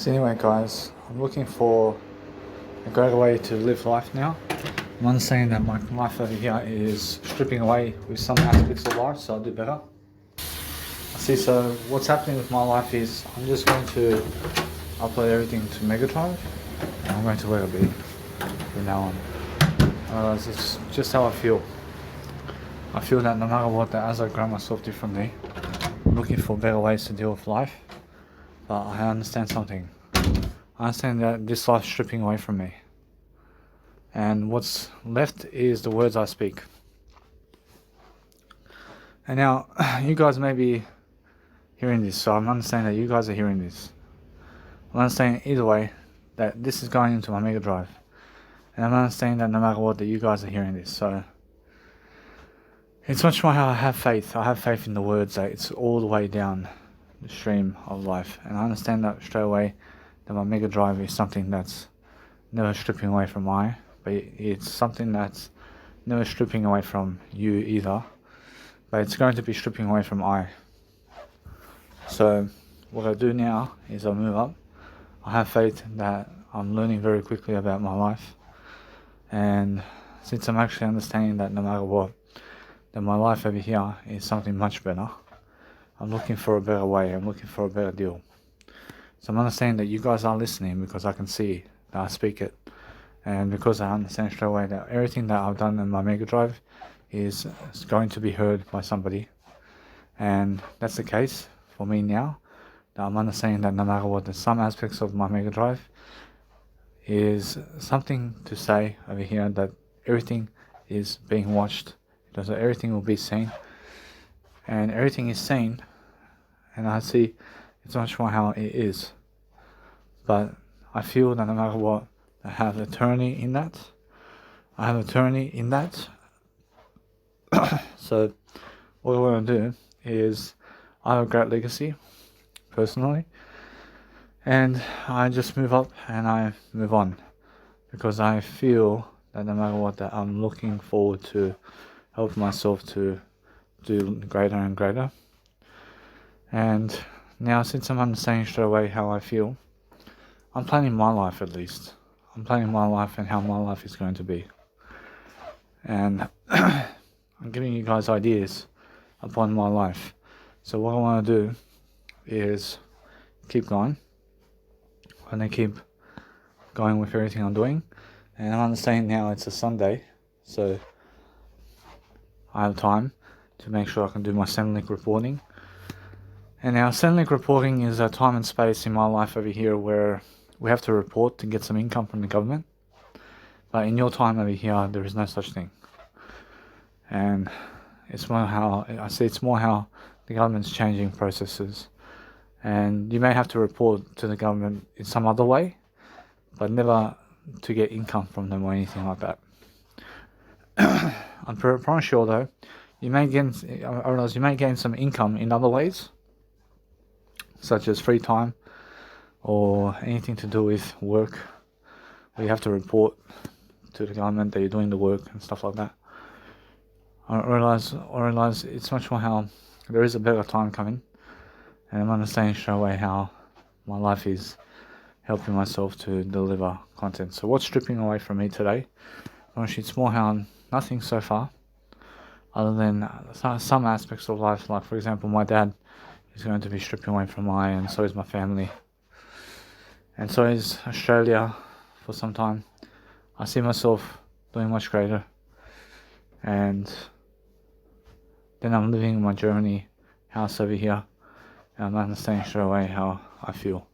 So anyway guys, I'm looking for a great way to live life now. I'm understanding that my life over here is stripping away with some aspects of life, so I'll do better. See, so what's happening with my life is I'm just going to upload everything to Mega Drive, and I'm going to let it be from now on. It's just how I feel. I feel that no matter what, that as I grow myself differently, I'm looking for better ways to deal with life. But I understand something. I understand that this life's stripping away from me. And what's left is the words I speak. And now, you guys may be hearing this, so I'm understanding that you guys are hearing this. I'm understanding either way that this is going into my Mega Drive. And I'm understanding that no matter what, that you guys are hearing this. So it's much more how I have faith. I have faith in the words that it's all the way down the stream of life. And I understand that straight away that my Mega Drive is something that's never stripping away from I, but it's something that's never stripping away from you either. But it's going to be stripping away from I. So what I do now is I move up. I have faith that I'm learning very quickly about my life. And since I'm actually understanding that no matter what, that my life over here is something much better, I'm looking for a better way, I'm looking for a better deal. So I'm understanding that you guys are listening because I can see that I speak it. And because I understand straight away that everything that I've done in my Mega Drive is going to be heard by somebody. And that's the case for me now. That I'm understanding that no matter what, there's some aspects of my Mega Drive is something to say over here that everything is being watched. So everything will be seen. And everything is seen. And I see it's much more how it is. But I feel that no matter what, I have eternity in that. I have eternity in that. So what I want to do is I have a great legacy, personally. And I just move up and I move on. Because I feel that no matter what, that I'm looking forward to help myself to do greater and greater. And now, since I'm understanding straight away how I feel, I'm planning my life at least. I'm planning my life and how my life is going to be. And I'm giving you guys ideas upon my life. So what I want to do is keep going. I'm going to keep going with everything I'm doing. And I'm understanding now it's a Sunday, so I have time to make sure I can do my Centrelink reporting. And now Centrelink reporting is a time and space in my life over here where we have to report to get some income from the government. But in your time over here, there is no such thing. And it's more how, I see it's more how the government's changing processes. And you may have to report to the government in some other way, but never to get income from them or anything like that. I'm pretty sure though, I realize you may gain some income in other ways, such as free time or anything to do with work, where you have to report to the government that you're doing the work and stuff like that. I realize it's much more how there is a better time coming, and I'm understanding straight away how my life is helping myself to deliver content. So what's stripping away from me today? Actually, it's more how nothing so far, other than some aspects of life. Like for example, my dad is going to be stripping away from me, and so is my family, and so is Australia for some time. I see myself doing much greater, and then I'm living my Germany house over here, and I'm understanding straight away how I feel.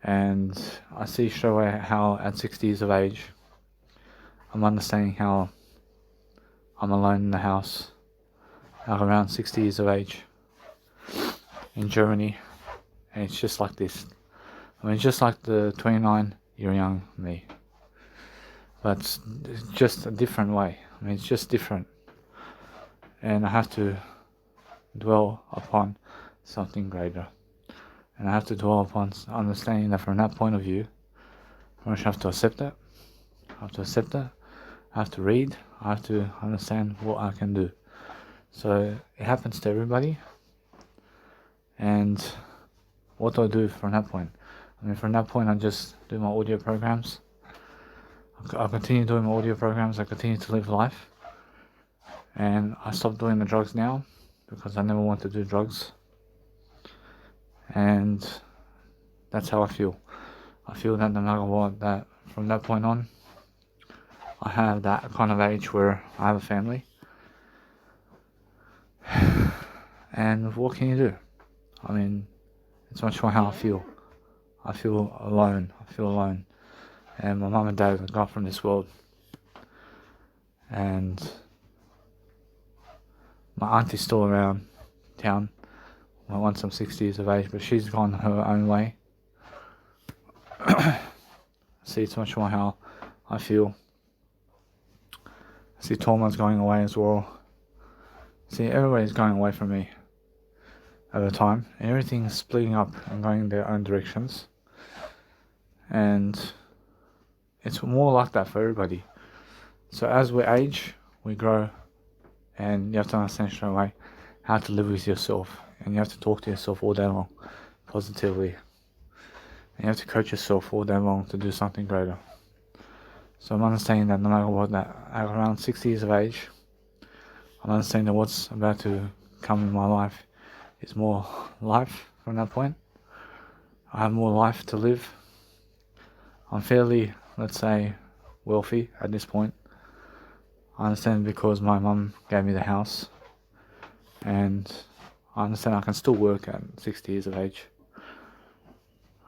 And I see straight away how at 60 years of age, I'm understanding how I'm alone in the house at around 60 years of age in Germany. And it's just like this. I mean, it's just like the 29-year-young me. But it's just a different way. I mean, it's just different. And I have to dwell upon something greater. And I have to dwell upon understanding that from that point of view, I have to accept it. I have to accept it. I have to read. I have to understand what I can do. So it happens to everybody. And what do I do from that point? I mean, from that point, I just do my audio programs. I continue doing my audio programs. I continue to live life, and I stopped doing the drugs now because I never want to do drugs. And that's how I feel. I feel that no matter what, that from that point on, I have that kind of age where I have a family. And what can you do? I mean, it's much more how I feel. I feel alone. And my mum and dad have gone from this world. And my auntie's still around town. Well, once I'm 60 years of age, but she's gone her own way. See, it's much more how I feel. I see Torma's going away as well. See, everybody's going away from me over time. And everything's splitting up and going their own directions. And it's more like that for everybody. So as we age, we grow, and you have to understand straight away how to live with yourself. And you have to talk to yourself all day long, positively. And you have to coach yourself all day long to do something greater. So I'm understanding that no matter what, that at around 60 years of age, I'm understanding that what's about to come in my life is more life from that point. I have more life to live. I'm fairly, let's say, wealthy at this point. I understand because my mum gave me the house, and I understand I can still work at 60 years of age.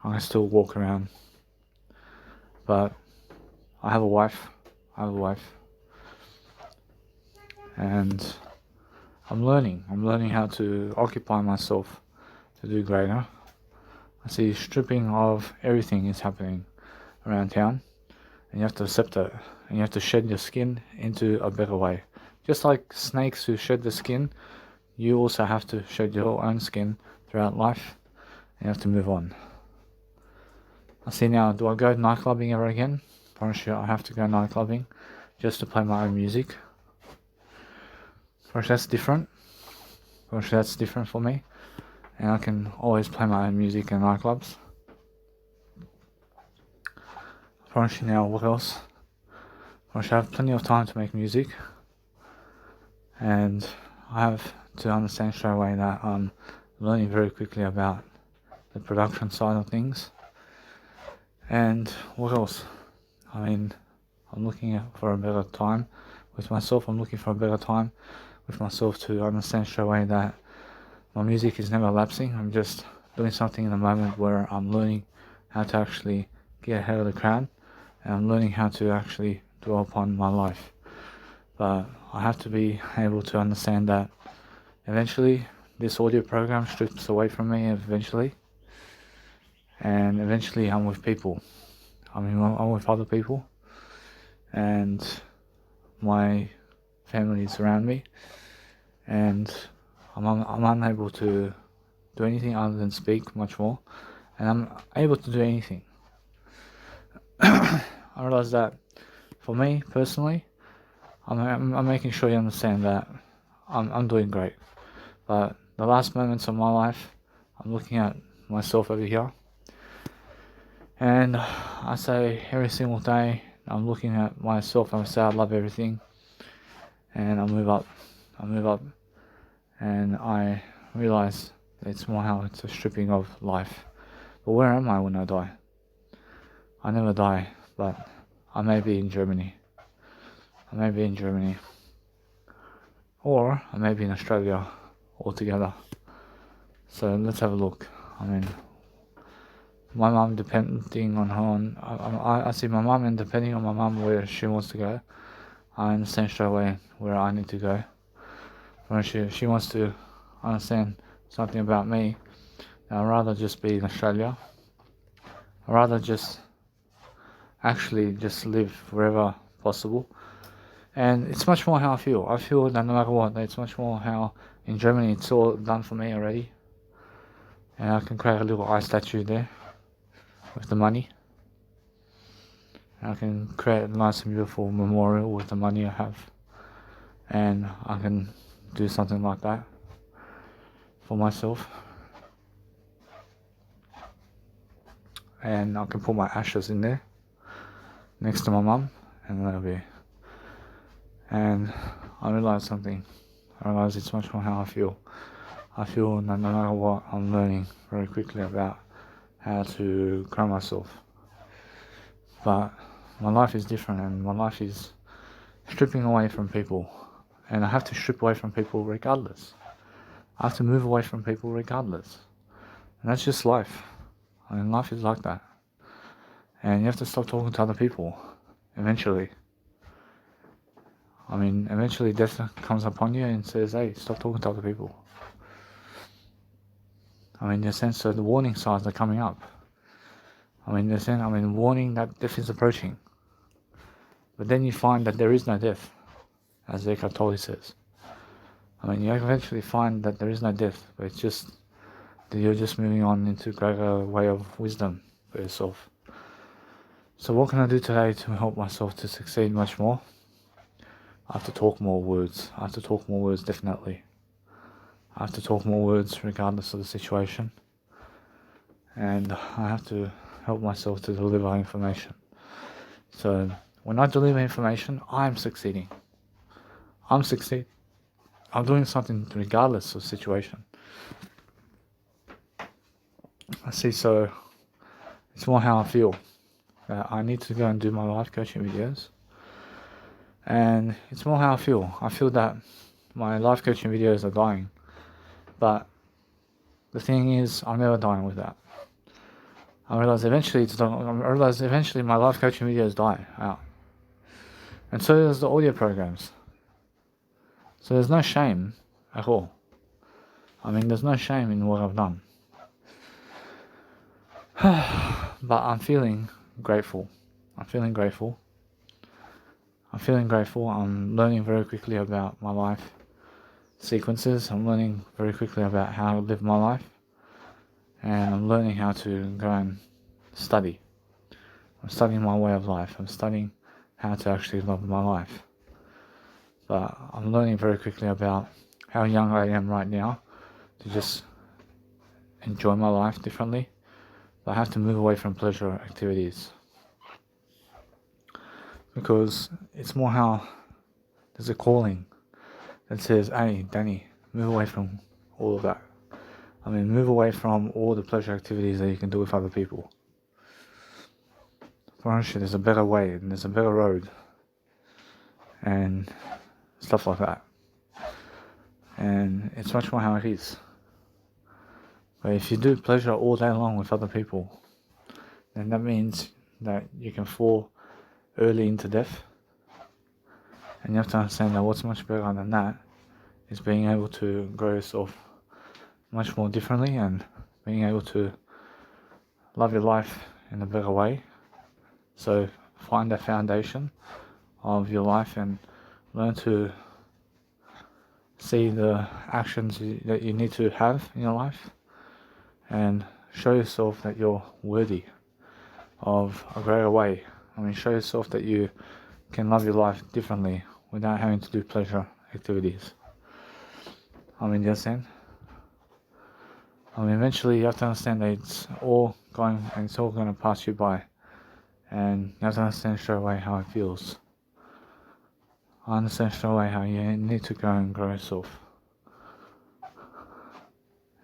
I can still walk around, but I have a wife, and I'm learning how to occupy myself to do greater. I see stripping of everything is happening around town, and you have to accept it, and you have to shed your skin into a better way. Just like snakes who shed the skin, you also have to shed your own skin throughout life, and you have to move on. I see now, do I go nightclubbing ever again? Promise you I have to go nightclubbing just to play my own music. Promise that's different. Promise that's different for me, and I can always play my own music in nightclubs. Promise you now, what else? Promise I have plenty of time to make music, and I have to understand straight away that I'm learning very quickly about the production side of things. And what else? I mean, I'm looking for a better time with myself. I'm looking for a better time with myself to understand straight away that my music is never lapsing. I'm just doing something in the moment where I'm learning how to actually get ahead of the crowd, and I'm learning how to actually dwell upon my life. But I have to be able to understand that eventually this audio program strips away from me eventually, and eventually I'm with people. I mean, I'm with other people, and my family is around me, and I'm unable to do anything other than speak much more, and I'm able to do anything. I realize that for me personally, I'm making sure you understand that I'm doing great. But the last moments of my life, I'm looking at myself over here, and I say every single day, I'm looking at myself and I say I love everything, and I move up, and I realize that it's more how it's a stripping of life. But where am I when I die? I never die, but I may be in Germany. Or I may be in Australia altogether. So let's have a look. I mean, my mum depending on her, I see my mum, and depending on my mum where she wants to go, I understand straight away where I need to go. When she wants to understand something about me, I'd rather just be in Australia. I'd rather just actually just live wherever possible. And it's much more how I feel. I feel that no matter what, it's much more how in Germany it's all done for me already. And I can create a little ice statue there with the money. And I can create a nice and beautiful memorial with the money I have. And I can do something like that for myself. and I can put my ashes in there next to my mum, and that'll be. And I realised something. I realised it's much more how I feel. I feel that no matter what, I'm learning very quickly about how to grow myself. But my life is different, and my life is stripping away from people. And I have to strip away from people regardless. I have to move away from people regardless. And that's just life. I mean, life is like that. And you have to stop talking to other people, eventually. I mean, eventually death comes upon you and says, hey, stop talking to other people. I mean, in the sense that the warning signs are coming up. I mean, in the sense, warning that death is approaching. But then you find that there is no death, as Eckhart Tolle says. I mean, you eventually find that there is no death, but it's just that you're just moving on into a greater way of wisdom for yourself. So what can I do today to help myself to succeed much more? I have to talk more words. I have to talk more words, definitely. I have to talk more words regardless of the situation. And I have to help myself to deliver information. So when I deliver information, I'm succeeding. I'm doing something regardless of the situation. I see, so it's more how I feel. I need to go and do my life coaching videos. And it's more how I feel. I feel that my life coaching videos are dying. But the thing is, I'm never dying with that. I realize eventually my life coaching videos die out. And so does the audio programs. So there's no shame at all. I mean, there's no shame in what I've done. But I'm feeling grateful. I'm learning very quickly about my life sequences. I'm learning very quickly about how to live my life. And I'm learning how to go and study. I'm studying my way of life. I'm studying how to actually love my life. But I'm learning very quickly about how young I am right now to just enjoy my life differently. But I have to move away from pleasure activities. Because it's more how there's a calling that says, hey, Danny, move away from all of that. I mean, move away from all the pleasure activities that you can do with other people. For honestly, there's a better way and there's a better road and stuff like that. And it's much more how it is. But if you do pleasure all day long with other people, then that means that you can fall early into death. And you have to understand that what's much better than that is being able to grow yourself much more differently and being able to love your life in a better way. So find the foundation of your life and learn to see the actions that you need to have in your life and show yourself that you're worthy of a greater way. I mean, show yourself that you can love your life differently without having to do pleasure activities. I mean, you understand? I mean, eventually you have to understand that it's all going to pass you by. And you have to understand straight away how it feels. I understand straight away how you need to go and grow yourself.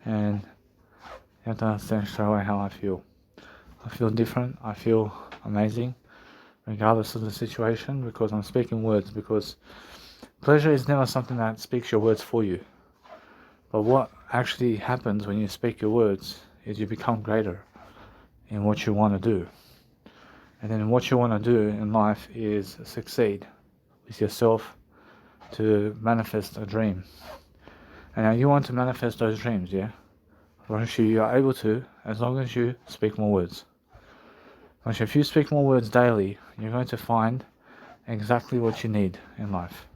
And you have to understand straight away how I feel. I feel different. I feel amazing, regardless of the situation, because I'm speaking words. Because pleasure is never something that speaks your words for you. But what actually happens when you speak your words is you become greater in what you want to do. And then what you want to do in life is succeed with yourself to manifest a dream. And now you want to manifest those dreams, yeah? Once you are able to, as long as you speak more words. Once if you speak more words daily, you're going to find exactly what you need in life.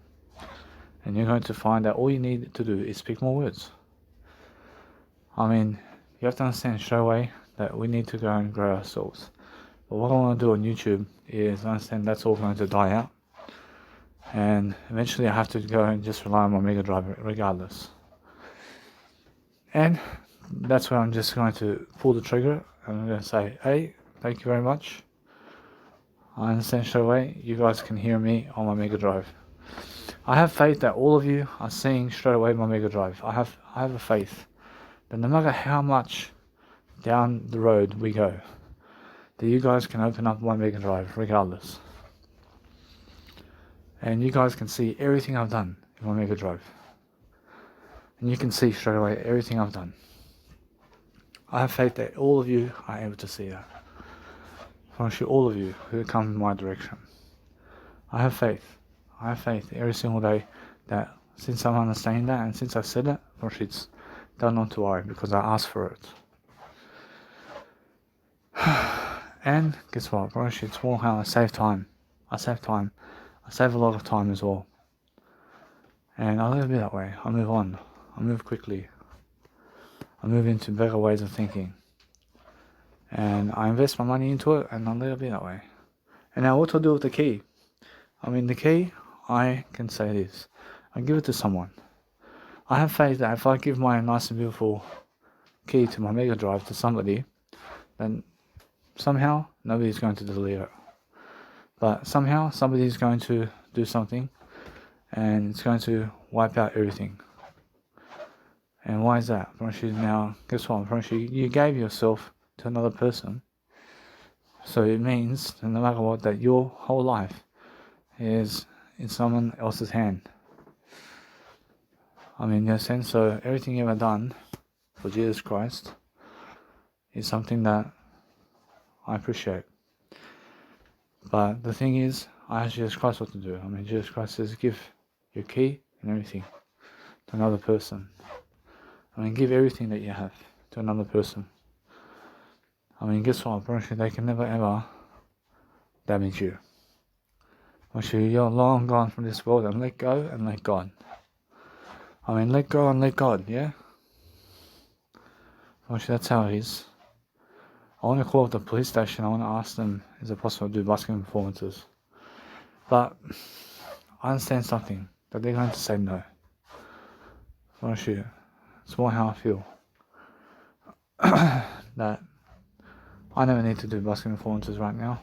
And you're going to find that all you need to do is speak more words. I mean, you have to understand straight away that we need to go and grow ourselves. But what I want to do on YouTube is understand that's all going to die out. And eventually I have to go and just rely on my Mega Drive regardless. And that's where I'm just going to pull the trigger and I'm going to say, hey, Thank you very much. I understand straight away you guys can hear me on my Mega Drive. I have faith that all of you are seeing straight away my Mega Drive. I have a faith that no matter how much down the road we go, that you guys can open up my Mega Drive regardless. And you guys can see everything I've done in my Mega Drive. And you can see straight away everything I've done. I have faith that all of you are able to see that. I promise you, all of you who come in my direction. I have faith. I have faith every single day that since I'm understanding that and since I said it, I promise you it's done not to worry because I asked for it. And guess what? I promise you it's more how I save time. I save time. I save a lot of time as well. And I live that way. I move on. I move quickly. I move into better ways of thinking. And I invest my money into it and I let it be that way. And now what to do with the key? I mean, the key, I can say this. I give it to someone. I have faith that if I give my nice and beautiful key to my Mega Drive to somebody, then somehow nobody's going to delete it. But somehow somebody's going to do something and it's going to wipe out everything. And why is that? I promise you now, guess what? I promise you, you gave yourself to another person. So it means, no matter what, that your whole life is in someone else's hand. I mean, in a sense, so everything you've ever done for Jesus Christ is something that I appreciate. But the thing is, I ask Jesus Christ what to do. I mean, Jesus Christ says, give your key and everything to another person. I mean, give everything that you have to another person. I mean, guess what? I promise you, they can never ever damage you. Once you're long gone from this world, and let go and let God. I mean, let go and let God, yeah? Once that's how it is. I want to call up the police station. I want to ask them, is it possible to do busking performances? But I understand something, that they're going to say no. Once you, it's more how I feel. That I never need to do busking performances right now.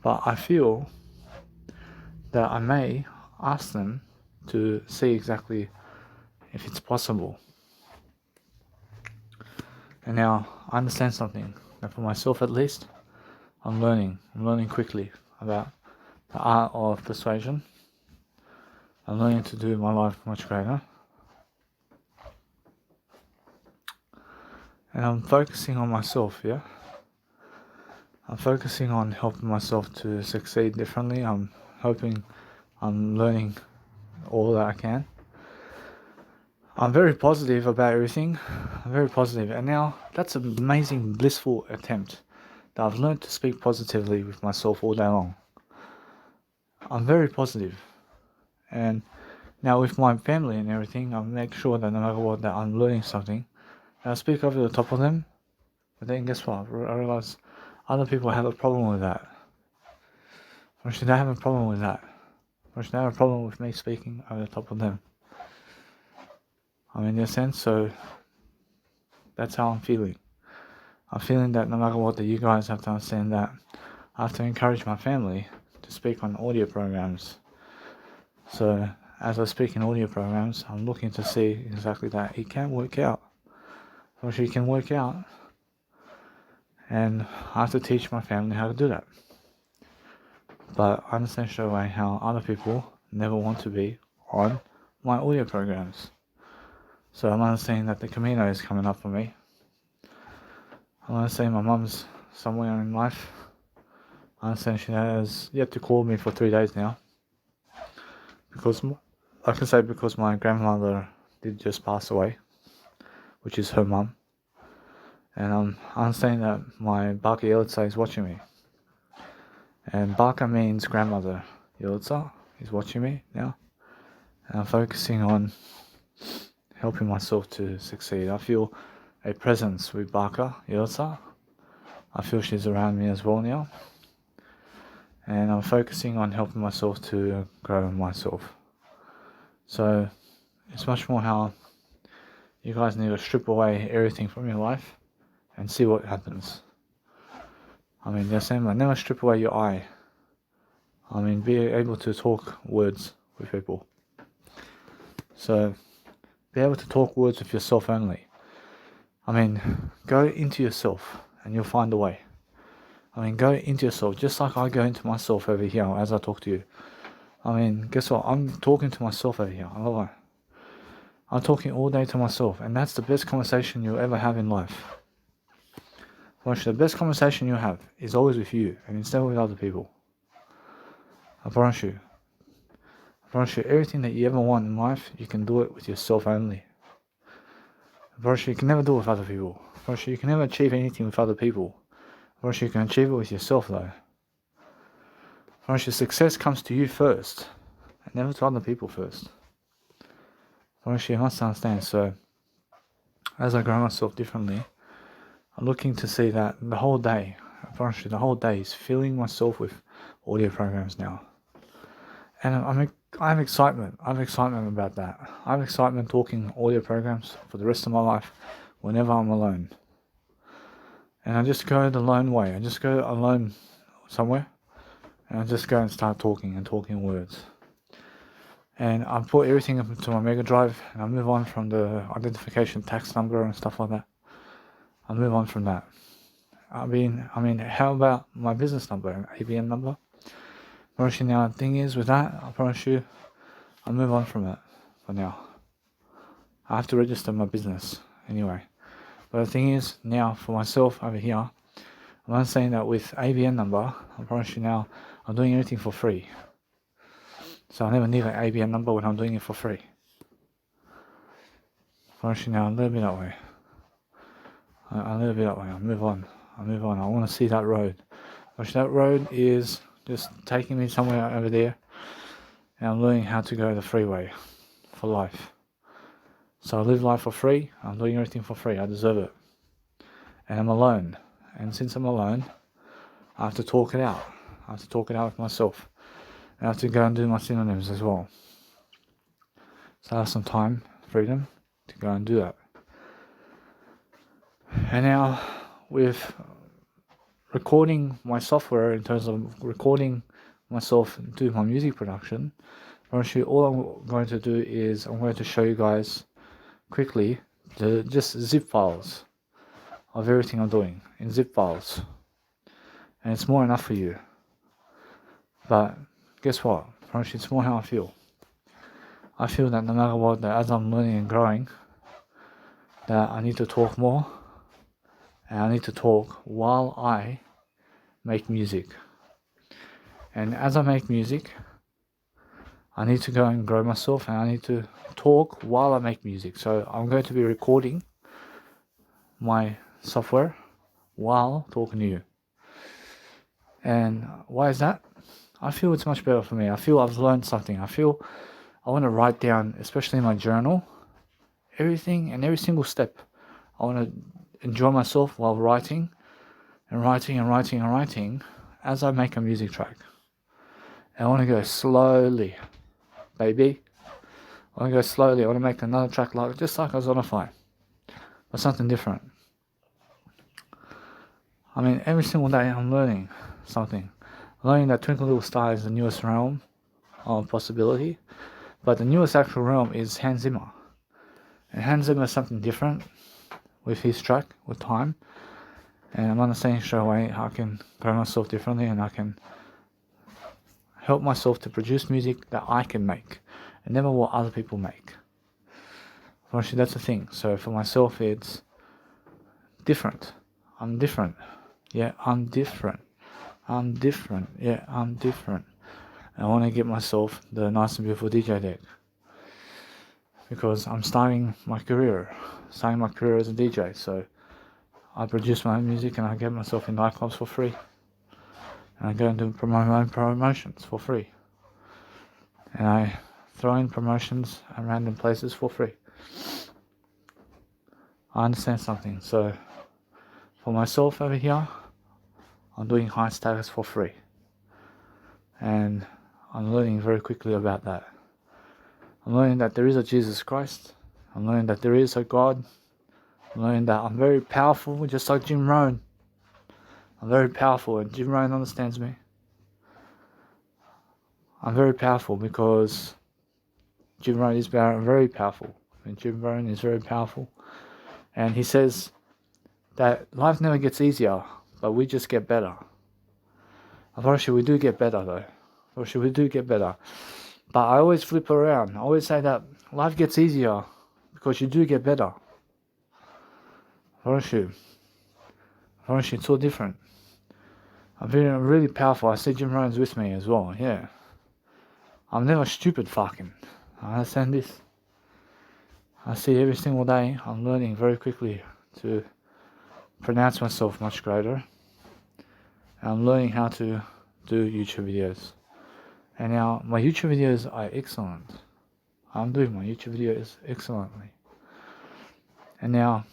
But I feel that I may ask them to see exactly if it's possible. And now I understand something, that for myself at least, I'm learning quickly about the art of persuasion. I'm learning to do my life much greater. And I'm focusing on myself, yeah? I'm focusing on helping myself to succeed differently. I'm learning all that I can. I'm very positive about everything. I'm very positive. And now, that's an amazing, blissful attempt that I've learned to speak positively with myself all day long. I'm very positive. And now with my family and everything, I make sure that no matter what, that I'm learning something. And I speak over the top of them. But then guess what? I realize other people have a problem with that. Or should I have a problem with that? Or should I have a problem with me speaking over the top of them? I mean, in a sense, so that's how I'm feeling. I'm feeling that no matter what, that you guys have to understand that I have to encourage my family to speak on audio programs. So as I speak in audio programs, I'm looking to see exactly that it can work out. Or she can work out. And I have to teach my family how to do that. But I understand straight away how other people never want to be on my audio programs. So I'm understanding that the Camino is coming up for me. I'm understanding my mum's somewhere in life. I understand she has yet to call me for 3 days now. Because, I can say because my grandmother did just pass away, which is her mum. And I understand that my Baka Yelitsa is watching me. And Baka means grandmother. Yelitsa is watching me now. And I'm focusing on helping myself to succeed. I feel a presence with Baka Yelitsa. I feel she's around me as well now. And I'm focusing on helping myself to grow myself. So it's much more how you guys need to strip away everything from your life and see what happens. I mean, they're saying, like, never strip away your eye. I mean, be able to talk words with people. So, be able to talk words with yourself only. I mean, go into yourself and you'll find a way. I mean, go into yourself, just like I go into myself over here as I talk to you. I mean, guess what? I'm talking to myself over here. I'm talking all day to myself, and that's the best conversation you'll ever have in life. Watch, the best conversation you have is always with you, and instead with other people. I promise you. I promise you, everything that you ever want in life, you can do it with yourself only. I promise you can never do it with other people. I promise you can never achieve anything with other people. I promise you can achieve it with yourself though. I promise you success comes to you first, and never to other people first. I promise you must understand. So, as I grow myself differently, I'm looking to see that the whole day, I promise you, the whole day is filling myself with audio programs now. And I have excitement. I have excitement about that. I have excitement talking audio programs for the rest of my life whenever I'm alone. And I just go the lone way. I just go alone somewhere and I just go and start talking words. And I put everything up into my Mega Drive and I move on from the identification tax number and stuff like that. I move on from that. I mean, how about my business number and ABN number? I promise you now, the thing is with that, I promise you, I'll move on from it for now. I have to register my business anyway. But the thing is, now for myself over here, I'm not saying that with ABN number, I promise you now, I'm doing everything for free. So I never need an ABN number when I'm doing it for free. I promise you now, a little bit that way. A little bit that way, I'll move on. I want to see that road. Which that road is just taking me somewhere over there. And I'm learning how to go the freeway for life. So I live life for free. I'm doing everything for free. I deserve it. And I'm alone. And since I'm alone, I have to talk it out. I have to talk it out with myself. And I have to go and do my synonyms as well. So I have some time, freedom, to go and do that. And now, with recording my software in terms of recording myself do my music production, actually all I'm going to do is I'm going to show you guys quickly the just zip files of everything I'm doing in zip files, and it's more enough for you. But guess what? Actually, it's more how I feel. I feel that no matter what, that as I'm learning and growing, that I need to talk more, and I need to talk while I make music. And as I make music, I need to go and grow myself, and I need to talk while I make music. So I'm going to be recording my software while talking to you. And why is that? I feel it's much better for me. I feel I've learned something. I feel I want to write down, especially in my journal, everything and every single step. I want to enjoy myself while writing as I make a music track. And I want to go slowly, baby. I want to go slowly. I want to make another track just like Ozonify, but something different. I mean, every single day I'm learning something. I'm learning that Twinkle Little Star is the newest realm of possibility, but the newest actual realm is Hans Zimmer. And Hans Zimmer is something different with his track, with time. And I'm understanding straight away how I can grow myself differently, and I can help myself to produce music that I can make and never what other people make. Actually, that's the thing. So for myself, it's different. I'm different. Yeah, I'm different. Yeah, I'm different. I want to get myself the nice and beautiful DJ deck, because I'm starting my career as a DJ. So I produce my own music and I get myself in nightclubs for free. And I go and do my own promotions for free. And I throw in promotions at random places for free. I understand something. So for myself over here, I'm doing high status for free. And I'm learning very quickly about that. I'm learning that there is a Jesus Christ. I'm learning that there is a God I'm learning that I'm very powerful, just like Jim Rohn. I'm very powerful, and Jim Rohn understands me. I'm very powerful because Jim Rohn is very powerful. And Jim Rohn is very powerful. And he says that life never gets easier, but we just get better. Unfortunately, we do get better though. Unfortunately, we do get better. But I always flip around. I always say that life gets easier because you do get better. Unfortunately, it's all different. I'm feeling really powerful. I see Jim Rohn's with me as well, yeah. I'm never stupid fucking. I understand this. I see every single day I'm learning very quickly to pronounce myself much greater. And I'm learning how to do YouTube videos. And now my YouTube videos are excellent. I'm doing my YouTube videos excellently. And now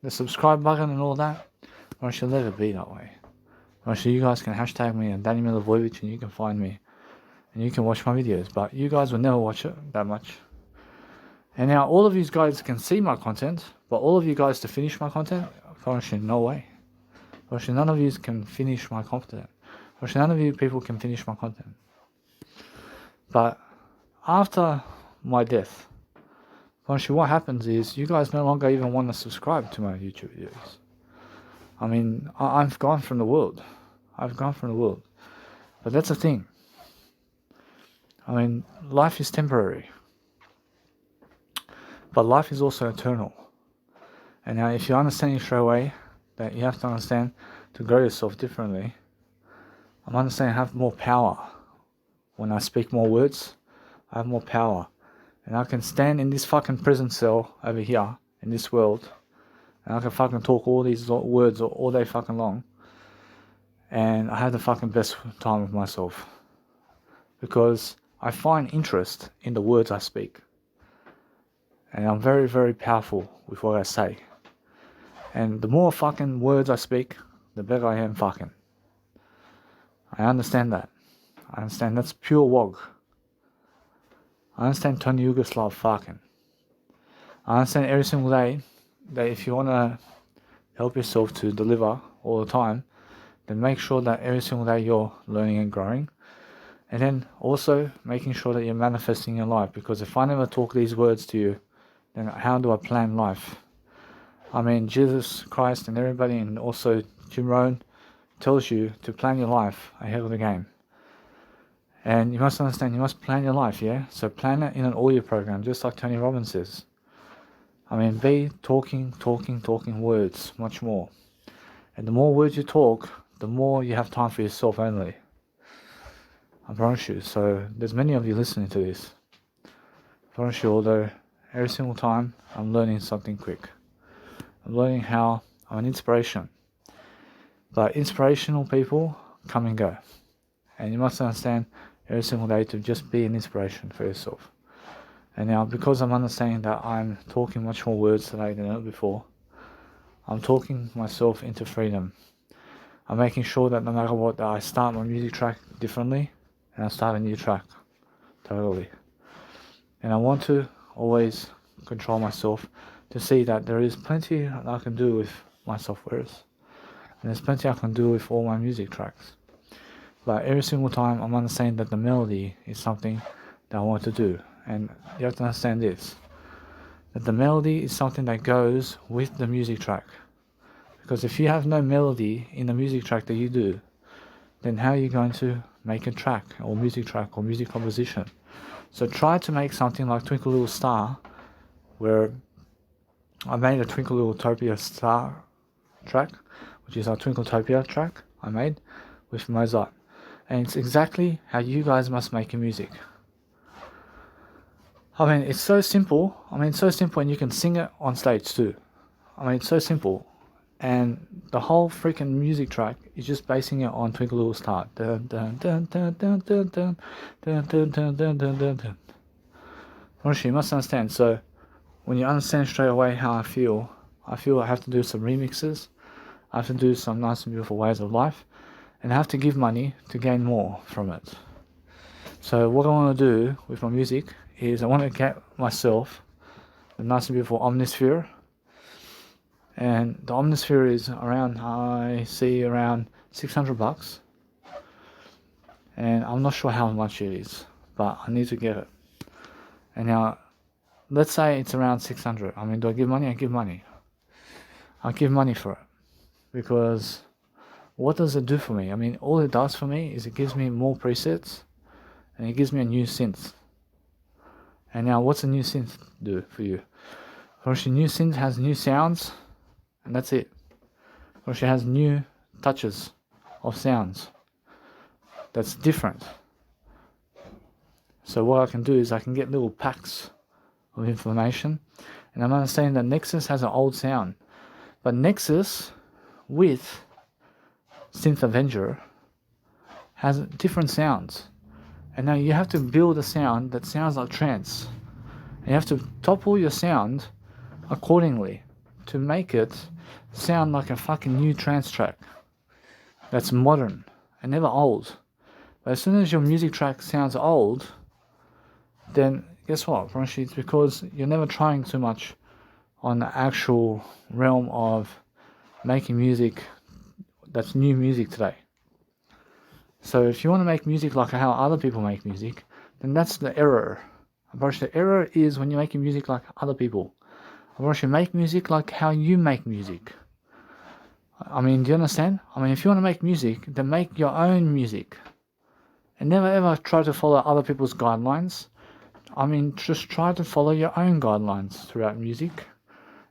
the subscribe button and all that, I should never be that way. Actually, you guys can hashtag me and Danny Milivojevic and you can find me. And you can watch my videos, but you guys will never watch it that much. And now all of you guys can see my content, but all of you guys to finish my content, actually no way. Actually none of you can finish my content. Actually none of you people can finish my content. But after my death, actually what happens is you guys no longer even want to subscribe to my YouTube videos. I mean, I've gone from the world. I've gone from the world. But that's the thing. I mean, life is temporary. But life is also eternal. And now if you understand it straight away, that you have to understand to grow yourself differently, I'm understanding I have more power. When I speak more words, I have more power. And I can stand in this fucking prison cell over here, in this world, and I can fucking talk all these words all day fucking long. And I have the fucking best time with myself. Because I find interest in the words I speak. And I'm very, very powerful with what I say. And the more fucking words I speak, the better I am fucking. I understand that. I understand that's pure wog. I understand Tony Yugoslav fucking. I understand every single day that if you want to help yourself to deliver all the time, then make sure that every single day you're learning and growing. And then also making sure that you're manifesting your life. Because if I never talk these words to you, then how do I plan life? I mean, Jesus Christ and everybody, and also Jim Rohn, tells you to plan your life ahead of the game. And you must understand, you must plan your life, yeah? So plan it in an audio program, just like Tony Robbins says. I mean, be talking words much more. And the more words you talk, the more you have time for yourself only. I promise you. So there's many of you listening to this. I promise you, although every single time I'm learning something quick. I'm learning how I'm an inspiration. But inspirational people come and go. And you must understand every single day to just be an inspiration for yourself. And now because I'm understanding that I'm talking much more words today than ever before, I'm talking myself into freedom. I'm making sure that no matter what, that I start my music track differently and I start a new track totally. And I want to always control myself to see that there is plenty that I can do with my softwares. And there's plenty I can do with all my music tracks. But every single time I'm understanding that the melody is something that I want to do. And you have to understand this, that the melody is something that goes with the music track. Because if you have no melody in the music track that you do, then how are you going to make a track or music composition? So try to make something like Twinkle Little Star, where I made a Twinkle Little Topia Star track, which is our Twinkletopia track I made with Mozart. And it's exactly how you guys must make your music. I mean, it's so simple. And you can sing it on stage too. I mean, it's so simple. And the whole freaking music track is just basing it on Twinkle Little Star. Dun, dun, dun, dun, dun, dun, dun, dun, dun, dun, dun, dun, dun, dun. Honestly, you must understand. So, when you understand straight away how I feel I have to do some remixes. I have to do some nice and beautiful ways of life. And I have to give money to gain more from it. So what I want to do with my music is I want to get myself the nice and beautiful Omnisphere. and the Omnisphere is around, I see around $600, and I'm not sure how much it is, but I need to get it. And now, let's say it's around 600. I mean, do I give money? I give money. I give money for it, because what does it do for me? I mean, all it does for me is it gives me more presets, and it gives me a new synth. And now, what's a new synth do for you? First, a new synth has new sounds, and that's it. First, it has new touches of sounds. That's different. So what I can do is I can get little packs of information, and I'm understanding that Nexus has an old sound, but Nexus with Synth Avenger has different sounds, and now you have to build a sound that sounds like trance, and you have to topple your sound accordingly to make it sound like a fucking new trance track that's modern and never old. But as soon as your music track sounds old, then guess what? It's because you're never trying too much on the actual realm of making music that's new music today. So if you want to make music like how other people make music, then that's the error. The error is when you're making music like other people. You make music like how you make music. I mean, do you understand? I mean, if you want to make music, then make your own music. And never ever try to follow other people's guidelines. I mean, just try to follow your own guidelines throughout music,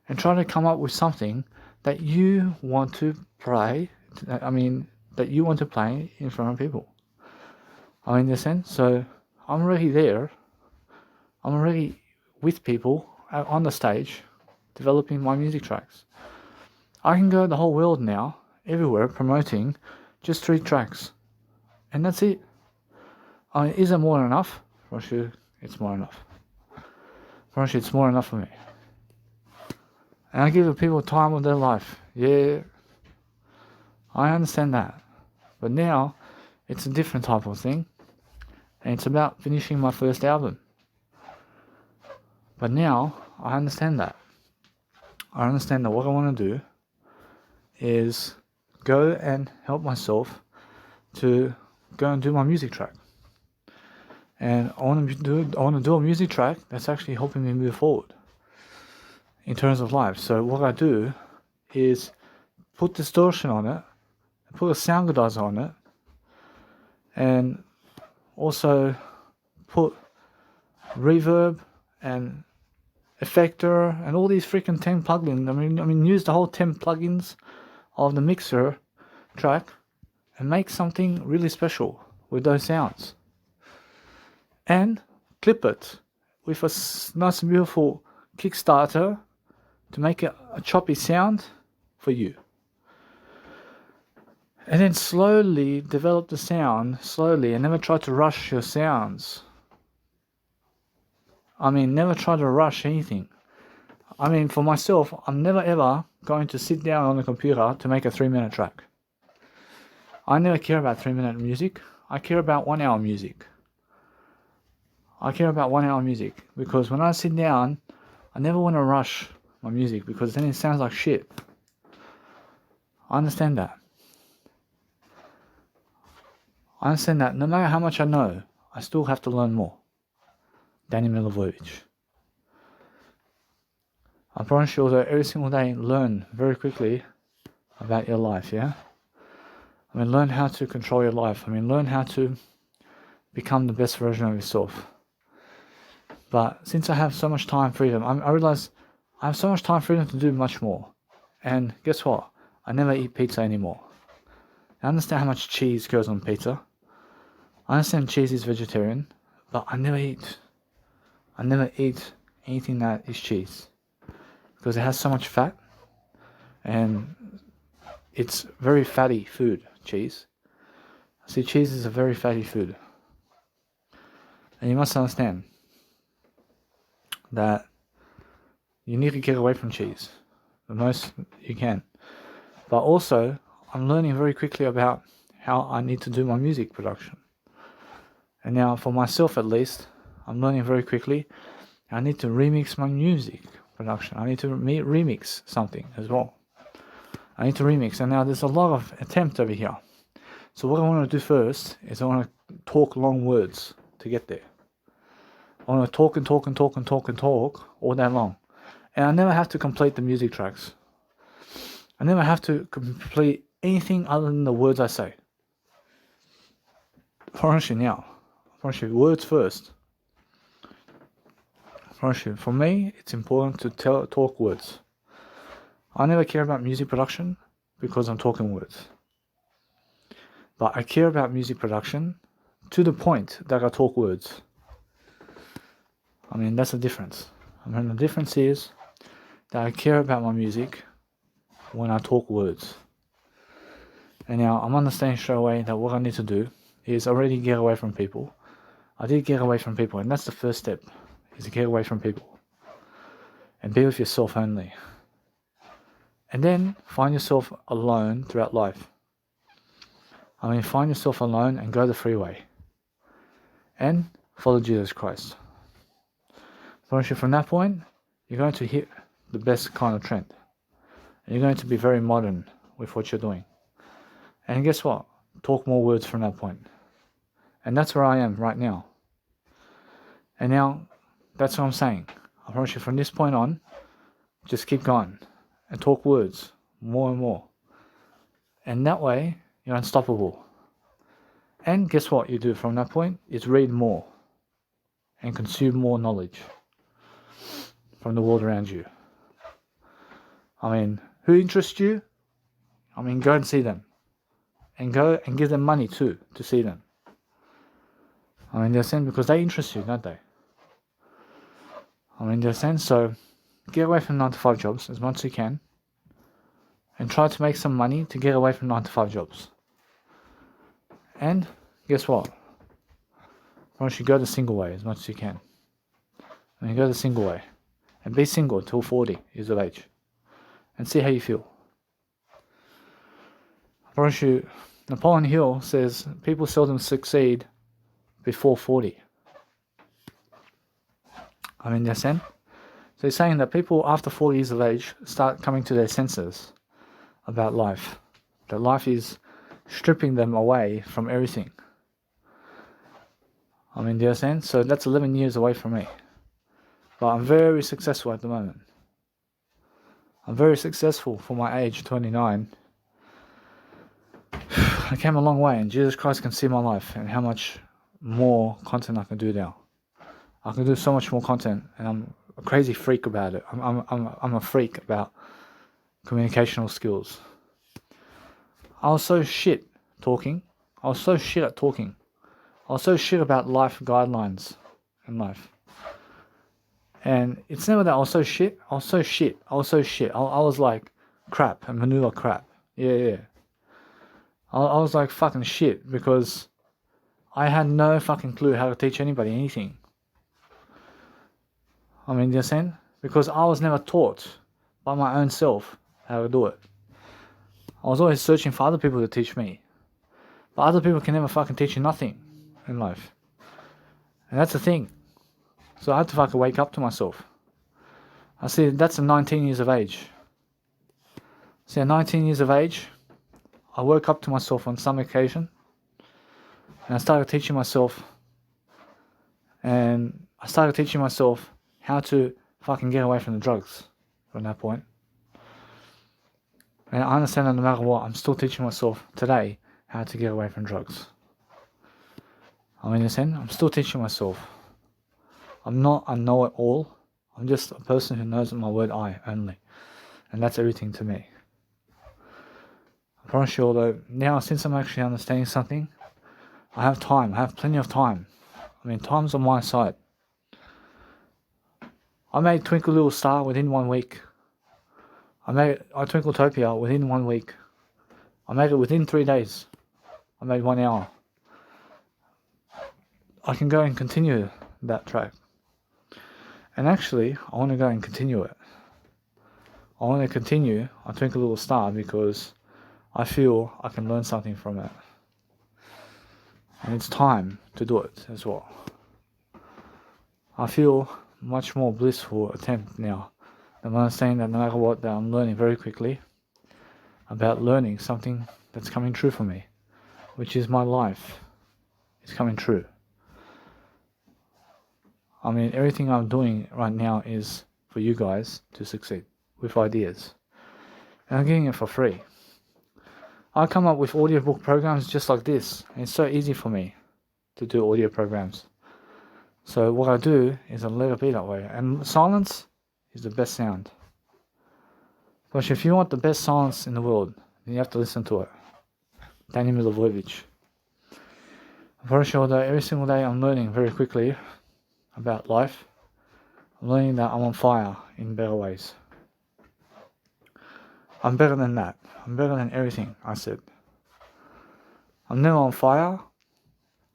and try to come up with something that you want to play. That you want to play in front of people. I mean, in a sense. So I'm already there. I'm already with people on the stage, developing my music tracks. I can go the whole world now, everywhere, promoting just 3 tracks, and that's it. I mean, is it more than enough? For sure, it's more enough. For sure, it's more enough for me. And I give the people time of their life. Yeah, I understand that. But now, it's a different type of thing. And it's about finishing my first album. But now, I understand that. I understand that what I want to do is go and help myself to go and do my music track. And I want to do a music track that's actually helping me move forward in terms of life. So what I do is put distortion on it, put a sound guitars on it, and also put reverb and effector and all these freaking 10 plugins. I mean, use the whole 10 plugins of the mixer track and make something really special with those sounds. And clip it with a nice beautiful Kickstarter to make it a choppy sound for you. And then slowly develop the sound, slowly, and never try to rush your sounds. I mean, never try to rush anything. I mean, for myself, I'm never ever going to sit down on the computer to make a 3-minute track. I never care about 3-minute music. I care about 1 hour music. I care about 1 hour music, because when I sit down, I never want to rush my music, because then it sounds like shit. I understand that. I understand that no matter how much I know, I still have to learn more. Danny Milivojevic. I promise you that every single day, learn very quickly about your life, yeah? I mean, learn how to control your life. I mean, learn how to become the best version of yourself. But since I have so much time freedom, I realize I have so much time freedom to do much more. And guess what? I never eat pizza anymore. I understand how much cheese goes on pizza. I understand cheese is vegetarian, but I never eat anything that is cheese, because it has so much fat, and it's very fatty food, cheese. See, cheese is a very fatty food. And you must understand that you need to get away from cheese the most you can. But also, I'm learning very quickly about how I need to do my music production. And now, for myself at least, I'm learning very quickly. I need to remix my music production. I need to remix something as well. I need to remix. And now there's a lot of attempt over here. So what I want to do first is I want to talk long words to get there. I want to talk and talk and talk and talk and talk all day long. And I never have to complete the music tracks. I never have to complete anything other than the words I say. Words first. For me, it's important to talk words. I never care about music production because I'm talking words. But I care about music production to the point that I talk words. That's the difference. The difference is that I care about my music when I talk words. And now I'm understanding straight away that what I need to do is already get away from people. I did get away from people, and that's the first step, is to get away from people. And be with yourself only. And then find yourself alone throughout life. Find yourself alone and go the freeway. And follow Jesus Christ. From that point, you're going to hit the best kind of trend. And you're going to be very modern with what you're doing. And guess what? Talk more words from that point. And that's where I am right now. And now, that's what I'm saying. I promise you, from this point on, just keep going. And talk words more and more. And that way, you're unstoppable. And guess what you do from that point? Is read more. And consume more knowledge. From the world around you. Who interests you? Go and see them. And go and give them money too, to see them. They're saying because they interest you, don't they? They're saying, so get away from 9-to-5 jobs as much as you can. And try to make some money to get away from 9-to-5 jobs. And guess what? Why don't you go the single way as much as you can? Go the single way. And be single till 40 years of age. And see how you feel. I promise you, Napoleon Hill says people seldom succeed before 40. They're saying? So he's saying that people after 40 years of age start coming to their senses about life. That life is stripping them away from everything. They're saying? So that's 11 years away from me. But I'm very successful at the moment. I'm very successful for my age, 29. I came a long way, and Jesus Christ can see my life and how much more content I can do now. I can do so much more content, and I'm a crazy freak about it. I'm a freak about communicational skills. I was so shit talking. I was so shit at talking. I was so shit about life guidelines in life. And it's never that I was so shit. I was like crap and manure crap. Yeah. I was like fucking shit because I had no fucking clue how to teach anybody anything. You're saying? Because I was never taught by my own self how to do it. I was always searching for other people to teach me. But other people can never fucking teach you nothing in life. And that's the thing. So I had to fucking wake up to myself. I see that's at 19 years of age. See, at 19 years of age, I woke up to myself on some occasion. And I started teaching myself. And I started teaching myself how to fucking get away from the drugs from that point. And I understand that no matter what, I'm still teaching myself today how to get away from drugs. I'm still teaching myself. I'm not a know-it-all. I'm just a person who knows my word I only. And that's everything to me. I promise you, although now since I'm actually understanding something, I have time. I have plenty of time. Time's on my side. I made Twinkle Little Star within 1 week. I made Twinkletopiaa within 1 week. I made it within 3 days. I made 1 hour. I can go and continue that track. And actually, I want to go and continue it. I want to continue on Twinkle Little Star because I feel I can learn something from it. And it's time to do it as well. I feel much more blissful attempt now. I'm understanding that no matter what, that I'm learning very quickly. about learning something that's coming true for me, which is my life is coming true. I mean, everything I'm doing right now is for you guys to succeed with ideas. And I'm getting it for free. I come up with audiobook programs just like this. And it's so easy for me to do audio programs. So what I do is I let it be that way. And silence is the best sound. But if you want the best silence in the world, then you have to listen to it. Danny Milivojevic. I'm very sure that every single day I'm learning very quickly about life. I'm learning that I'm on fire in better ways. I'm better than that. I'm better than everything I said. I'm never on fire.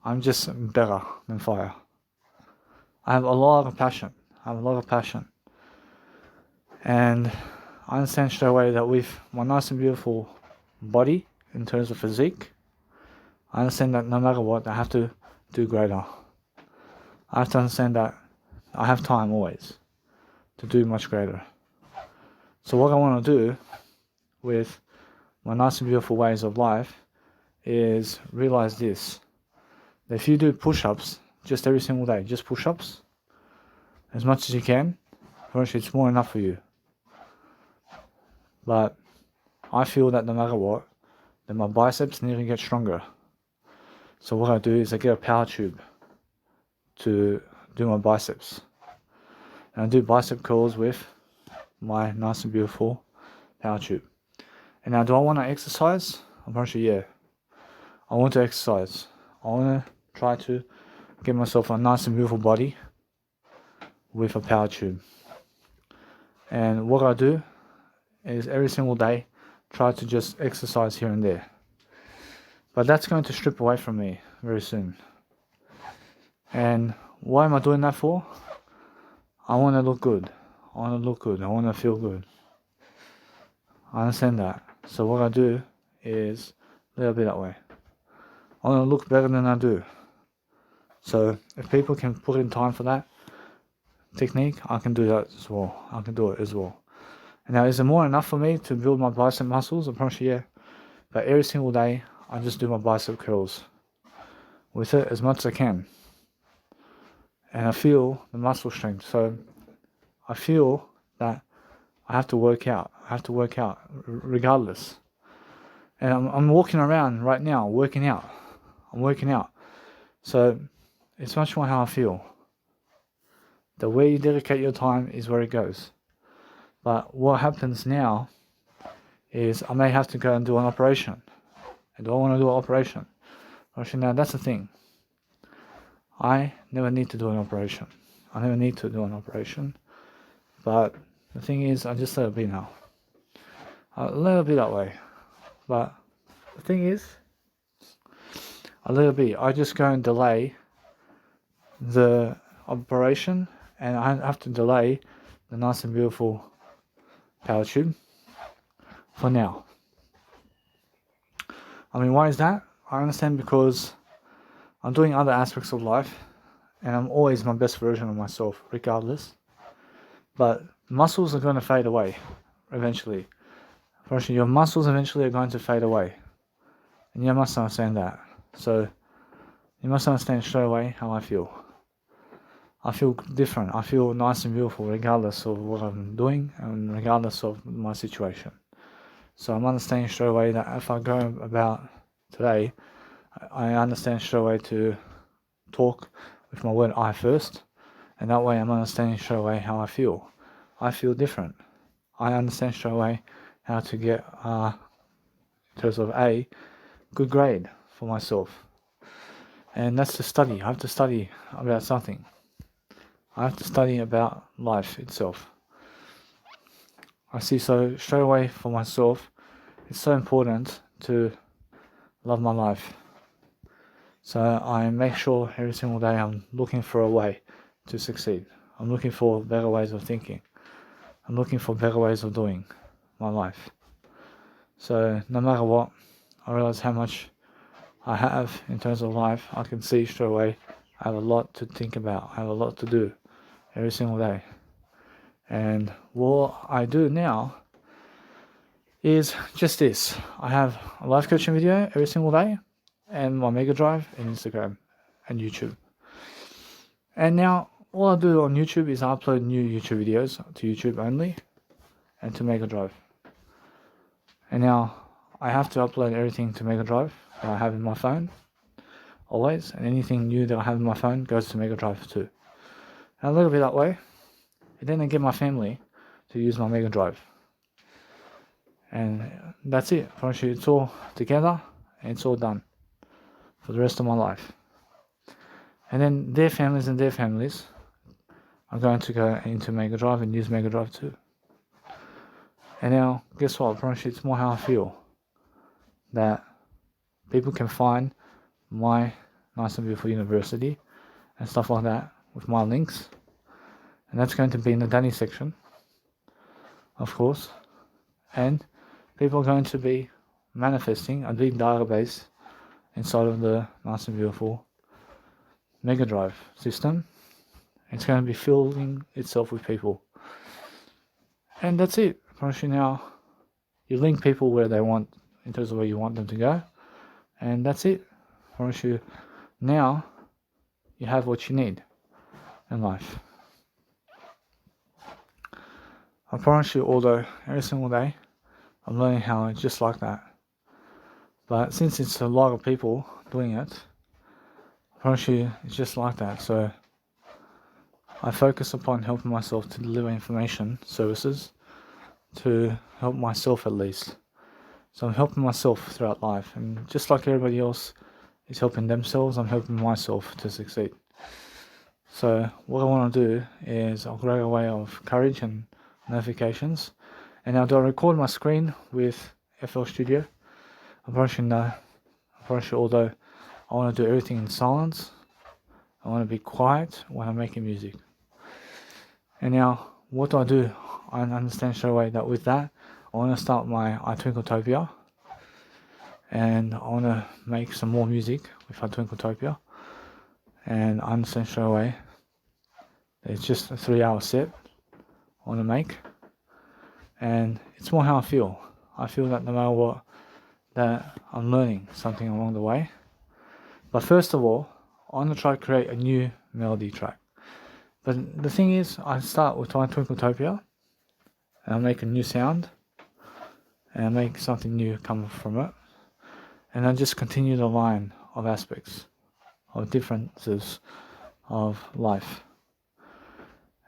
I'm just better than fire. I have a lot of passion. And I understand straight away that with my nice and beautiful body in terms of physique, I understand that no matter what, I have to do greater. I have to understand that I have time always to do much greater. So what I want to do with my nice and beautiful ways of life is realize this. That if you do push-ups just every single day, just push-ups, as much as you can, first it's more enough for you. But I feel that no matter what, that my biceps need to get stronger. So what I do is I get a power tube to do my biceps. And I do bicep curls with my nice and beautiful power tube. And now do I want to exercise? I'm pretty sure yeah. I want to exercise. I want to try to get myself a nice and beautiful body with a power tube. And what I do is every single day try to just exercise here and there. But that's going to strip away from me very soon. And why am I doing that for? I want to look good. I want to feel good. I understand that. So what I do is let it be that way. I want to look better than I do. So if people can put in time for that technique, I can do that as well. I can do it as well. And now, is it more enough for me to build my bicep muscles? I'm pretty sure yeah. But every single day, I just do my bicep curls with it as much as I can. And I feel the muscle strength. So I feel that I have to work out. Regardless. And I'm walking around right now, working out. I'm working out. So it's much more how I feel. The way you dedicate your time is where it goes. But what happens now is I may have to go and do an operation. And do I want to do an operation? Actually, now that's the thing. I never need to do an operation. But the thing is, I just let it be now. I let it be that way. But the thing is, I let it be. I just go and delay the operation, and I have to delay the nice and beautiful power tube for now. I mean, why is that? I understand because I'm doing other aspects of life, and I'm always my best version of myself, regardless. But muscles are going to fade away eventually. Firstly, your muscles eventually are going to fade away, and you must understand that. So you must understand straight away how I feel. I feel different. I feel nice and beautiful regardless of what I'm doing and regardless of my situation. So I'm understanding straight away that if I go about today, I understand straight away to talk with my word I first, and that way I'm understanding straight away how I feel. I feel different. I understand straight away how to get in terms of a good grade for myself. And that's to study. I have to study about something. I have to study about life itself. I see so straight away for myself, it's so important to love my life. So I make sure every single day I'm looking for a way to succeed. I'm looking for better ways of thinking. I'm looking for better ways of doing my life. So no matter what, I realize how much I have in terms of life. I can see straight away I have a lot to think about. I have a lot to do every single day. And what I do now is just this. I have a life coaching video every single day, and my Mega Drive and Instagram and YouTube. And now all I do on YouTube is I upload new YouTube videos to YouTube only and to Mega Drive. And now I have to upload everything to Mega Drive that I have in my phone always, and anything new that I have in my phone goes to Mega Drive too. And a little bit that way, and then I get my family to use my Mega Drive. And that's it. Actually, it's all together and it's all done for the rest of my life. And then their families are going to go into Mega Drive and use Mega Drive too. And now, guess what? Actually, it's more how I feel that people can find my Nice and Beautiful University and stuff like that with my links. And that's going to be in the Danny section, of course. And people are going to be manifesting a big database inside of the Nice and Beautiful Mega Drive system. It's going to be filling itself with people. And that's it. Actually, now you link people where they want, in terms of where you want them to go. And that's it. Actually, now you have what you need in life. I promise you, although every single day I'm learning how it's just like that. But since it's a lot of people doing it, I promise you it's just like that. So I focus upon helping myself to deliver information services to help myself at least. So I'm helping myself throughout life, and just like everybody else is helping themselves, I'm helping myself to succeed. So what I want to do is I'll create a way of courage and notifications. And now do I record my screen with FL Studio? I'm pretty sure no. I'm pretty sure, although I want to do everything in silence, I want to be quiet when I'm making music. And now what do I do? I understand straight away that with that I want to start my iTwinkletopia, and I want to make some more music with iTwinkletopia. And I understand straight away that it's just a 3-hour set I want to make, and it's more how I feel. I feel that no matter what, that I'm learning something along the way. But first of all, I want to try to create a new melody track. But the thing is, I start with iTwinkletopia, and I make a new sound, and I make something new come from it, and I just continue the line of aspects, of differences of life.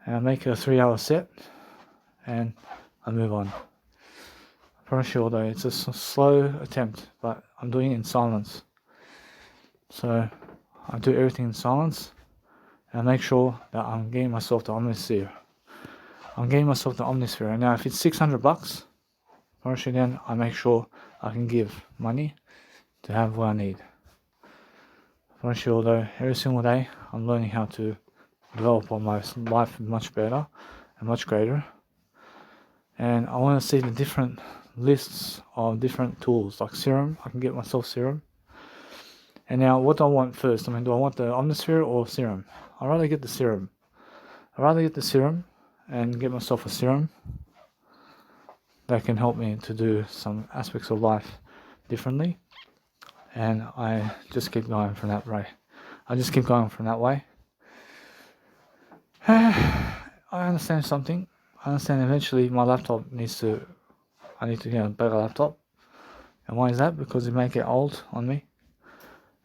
And I make a 3-hour set, and I move on. I promise you, although it's a slow attempt, but I'm doing it in silence. So I do everything in silence, and I make sure that I'm getting myself the Omnisphere. I'm getting myself the Omnisphere. And now if it's $600, actually then I make sure I can give money to have what I need. Actually, although every single day I'm learning how to develop on my life much better and much greater. And I want to see the different lists of different tools, like Serum. I can get myself Serum. And now what do I want first? I mean, do I want the Omnisphere or Serum? I'd rather get the Serum. I'd rather get the Serum and get myself a Serum that can help me to do some aspects of life differently. And I just keep going from that way. I just keep going from that way. I understand something. I understand eventually my laptop I need to get a better laptop. And why is that? Because it may get old on me.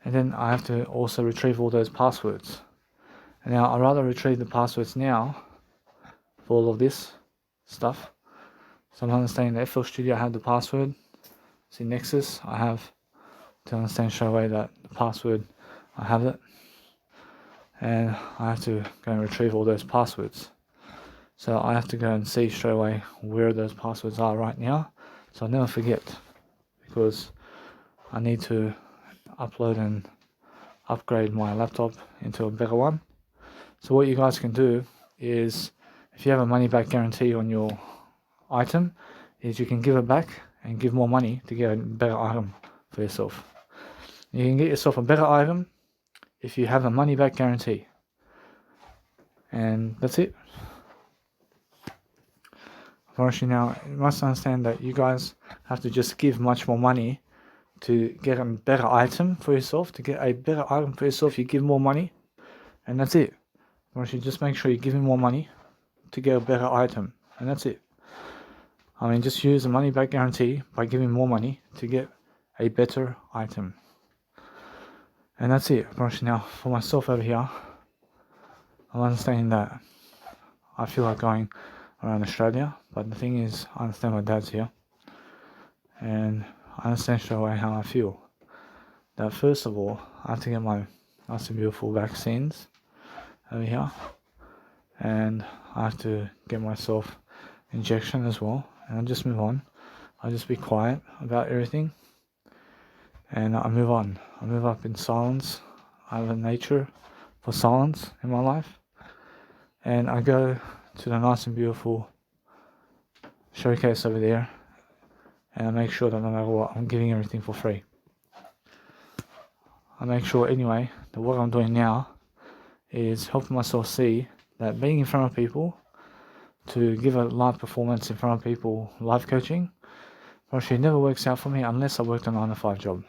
And then I have to also retrieve all those passwords. And now I'd rather retrieve the passwords now for all of this stuff. So I'm understanding the FL Studio, I have the password. See Nexus, I have to understand straight away that the password, I have it. And I have to go and retrieve all those passwords. So I have to go and see straight away where those passwords are right now, so I never forget, because I need to upload and upgrade my laptop into a better one. So what you guys can do is, if you have a money back guarantee on your item, is you can give it back and give more money to get a better item for yourself. You can get yourself a better item if you have a money back guarantee. And that's it. Now, you must understand that you guys have to just give much more money to get a better item for yourself. To get a better item for yourself, you give more money, and that's it. Just make sure you're giving more money to get a better item, and that's it. Just use the money back guarantee by giving more money to get a better item. And that's it. Now, for myself over here, I'm understanding that I feel like going around Australia, but the thing is, I understand my dad's here, and I understand straight away how I feel. That first of all, I have to get my nice and beautiful vaccines over here, and I have to get myself injection as well, and I'll just move on. I'll just be quiet about everything, and I move on. I move up in silence. I have a nature for silence in my life, and I go to the nice and beautiful showcase over there, and I make sure that no matter what, I'm giving everything for free. I make sure anyway that what I'm doing now is helping myself see that being in front of people, to give a live performance in front of people, live coaching, actually never works out for me unless I worked a 9-to-5 job.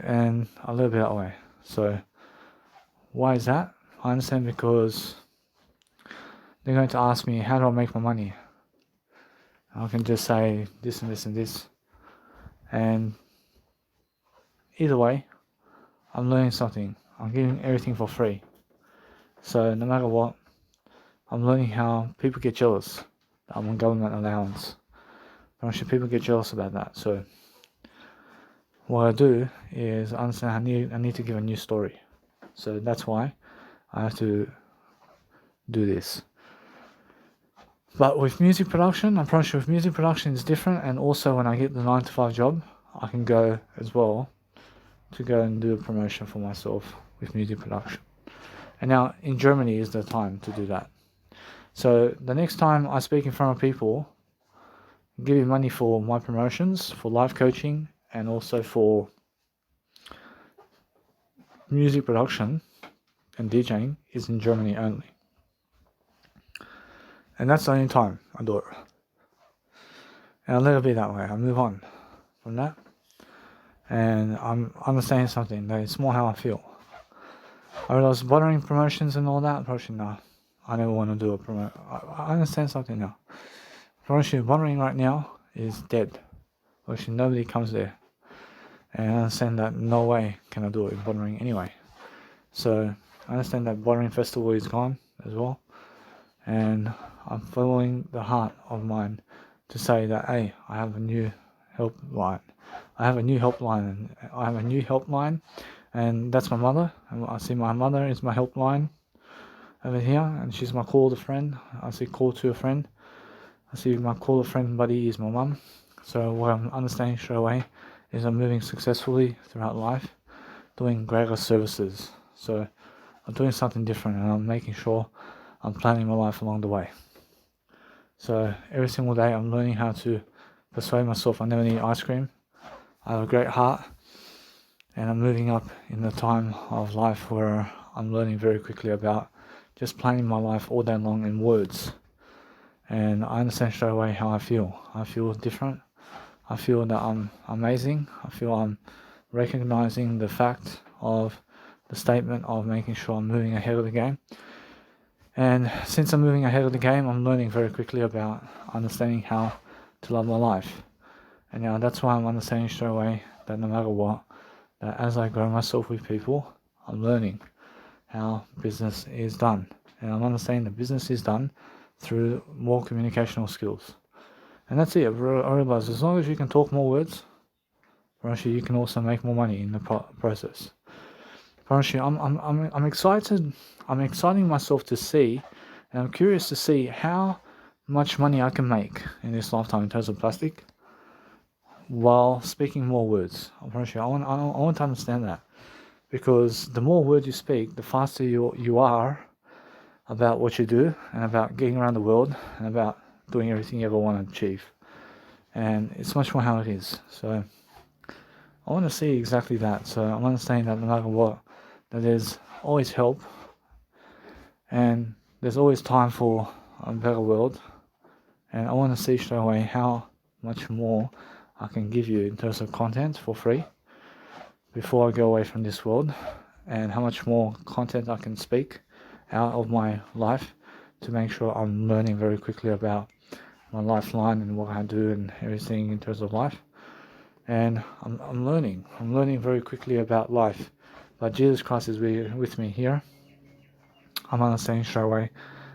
And I live that way. So why is that? I understand because they're going to ask me, how do I make my money? I can just say this and this and this. And either way, I'm learning something. I'm giving everything for free. So no matter what, I'm learning how people get jealous that I'm on government allowance. People get jealous about that. So what I do is I understand I need to give a new story. So that's why I have to do this. But with music production, I promise you, with music production it's different, and also when I get the 9-to-5 job, I can go as well to go and do a promotion for myself with music production. And now in Germany is the time to do that. So the next time I speak in front of people, giving money for my promotions, for live coaching, and also for music production and DJing is in Germany only. And that's the only time I do it. And I'll let it be that way. I move on from that. And I'm understanding something that it's more how I feel. I realize bothering promotions and all that, probably no. I never want to do a promotion. I understand something now. Promotion bothering right now is dead. Actually, nobody comes there. And I understand that no way can I do it bothering anyway. So I understand that bothering festival is gone as well. And I'm following the heart of mine to say that, hey, I have a new helpline. I have a new helpline, and that's my mother. And I see my mother is my helpline over here, and she's my call to friend. I see call to a friend. I see my call to friend buddy is my mum. So what I'm understanding straight away is I'm moving successfully throughout life, doing greater services. So I'm doing something different, and I'm making sure I'm planning my life along the way. So every single day I'm learning how to persuade myself I never need ice cream. I have a great heart, and I'm moving up in the time of life where I'm learning very quickly about just planning my life all day long in words. And I understand straight away how I feel. I feel different. I feel that I'm amazing. I feel I'm recognizing the fact of the statement of making sure I'm moving ahead of the game. And since I'm moving ahead of the game, I'm learning very quickly about understanding how to love my life. And now that's why I'm understanding straight away that no matter what, that as I grow myself with people, I'm learning how business is done. And I'm understanding that business is done through more communicational skills. And that's it. I realize as long as you can talk more words, you can also make more money in the process. I'm excited. I'm exciting myself to see, and I'm curious to see how much money I can make in this lifetime in terms of plastic, while speaking more words. I want to understand that, because the more words you speak, the faster you are about what you do, and about getting around the world, and about doing everything you ever want to achieve. And it's much more how it is. So I want to see exactly that. So I'm understanding that no matter what, that there's always help, and there's always time for a better world, and I want to see straight away how much more I can give you in terms of content for free before I go away from this world, and how much more content I can speak out of my life to make sure I'm learning very quickly about my lifeline and what I do and everything in terms of life. And I'm learning very quickly about life, but Jesus Christ is with me here. I'm understanding straight away.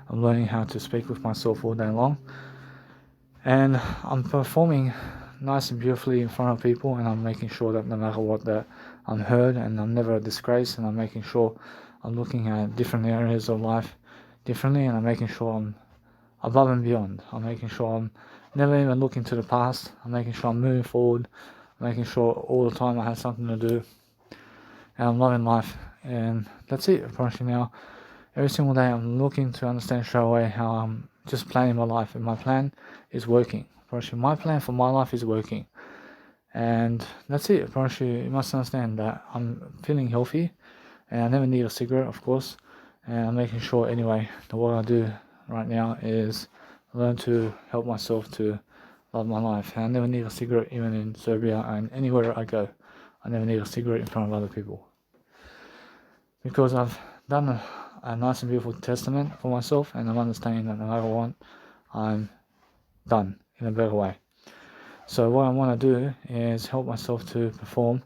I'm learning how to speak with myself all day long, and I'm performing nice and beautifully in front of people, and I'm making sure that no matter what, that I'm heard and I'm never a disgrace, and I'm making sure I'm looking at different areas of life differently, and I'm making sure I'm above and beyond. I'm making sure I'm never even looking to the past. I'm making sure I'm moving forward. I'm making sure all the time I have something to do, and I'm loving life. And that's it. Approaching now, every single day I'm looking to understand straight away how I'm just planning my life, and my plan is working. Approaching my plan for my life is working, and that's it. Approaching, you must understand that I'm feeling healthy, and I never need a cigarette, of course. And I'm making sure anyway that what I do right now is learn to help myself to love my life. And I never need a cigarette, even in Serbia and anywhere I go. I never need a cigarette in front of other people, because I've done a nice and beautiful testament for myself, and I'm understanding that no matter what, I'm done in a better way. So what I want to do is help myself to perform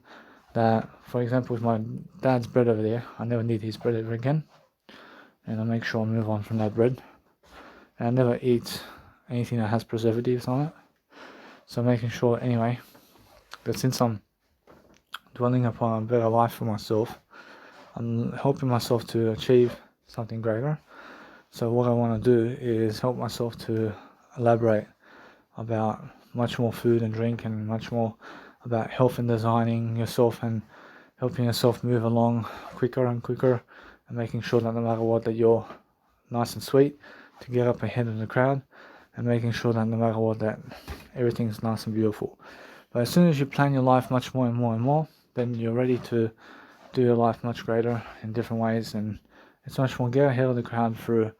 that. For example, with my dad's bread over there, I never need his bread ever again, and I make sure I move on from that bread, and I never eat anything that has preservatives on it. So making sure anyway that since I'm dwelling upon a better life for myself, I'm helping myself to achieve something greater. So what I want to do is help myself to elaborate about much more food and drink, and much more about health and designing yourself and helping yourself move along quicker and quicker, and making sure that no matter what, that you're nice and sweet to get up ahead of the crowd, and making sure that no matter what, that everything's nice and beautiful. But as soon as you plan your life much more and more and more, then you're ready to do your life much greater in different ways, and it's much more get ahead of the crowd through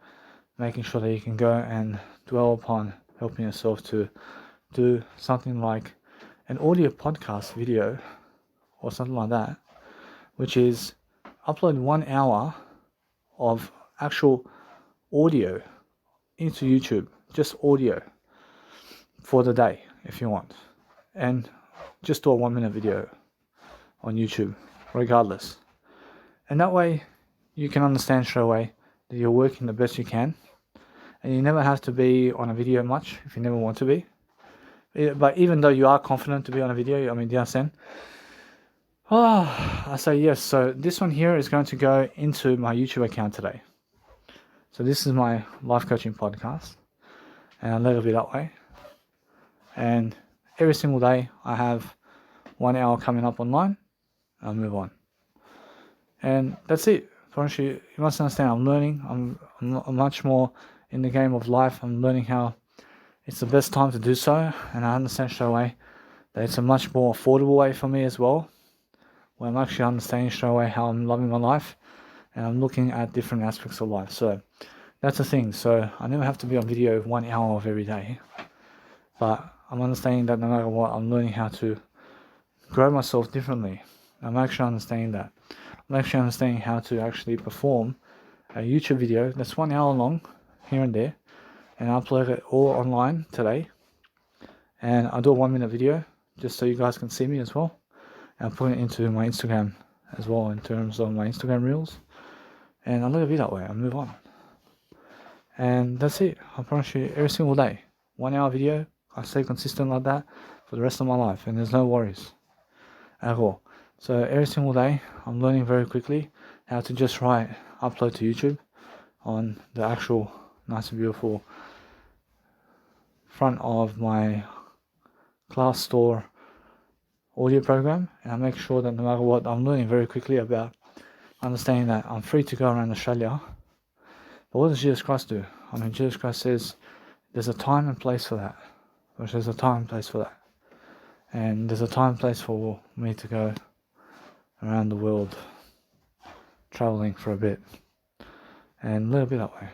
making sure that you can go and dwell upon helping yourself to do something like an audio podcast video or something like that, which is upload 1 hour of actual audio into YouTube, just audio for the day if you want, and just do a 1 minute video on YouTube regardless. And that way you can understand straight away that you're working the best you can, and you never have to be on a video much if you never want to be. But even though you are confident to be on a video, I mean, do you understand? I say yes. So this one here is going to go into my YouTube account today. So this is my life coaching podcast, and I let it be that way. And every single day I have 1 hour coming up online. I'll move on, and that's it. You must understand, I'm learning. I'm much more in the game of life. I'm learning how it's the best time to do so, and I understand straight away that it's a much more affordable way for me as well, where I'm actually understanding straight away how I'm loving my life, and I'm looking at different aspects of life. So that's the thing. So I never have to be on video 1 hour of every day, but I'm understanding that no matter what, I'm learning how to grow myself differently. I'm actually understanding that. I'm actually understanding how to actually perform a YouTube video that's 1 hour long here and there, and I upload it all online today. And I'll do a 1 minute video just so you guys can see me as well, and I'll put it into my Instagram as well in terms of my Instagram reels, and I'll let it be that way. I'll move on, and that's it. I promise you, every single day, 1 hour video. I stay consistent like that for the rest of my life, and there's no worries at all. So every single day I'm learning very quickly how to just upload to YouTube on the actual nice and beautiful front of my Class Store audio program, and I make sure that no matter what, I'm learning very quickly about understanding that I'm free to go around Australia. But what does Jesus Christ do? I mean, Jesus Christ says there's a time and place for that. There's a time and place for that. And there's a time and place for me to go around the world, traveling for a bit, and let it be that way.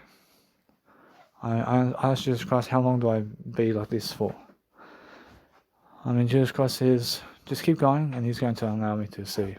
I asked Jesus Christ, how long do I be like this for? I mean, Jesus Christ says, just keep going, and He's going to allow me to see.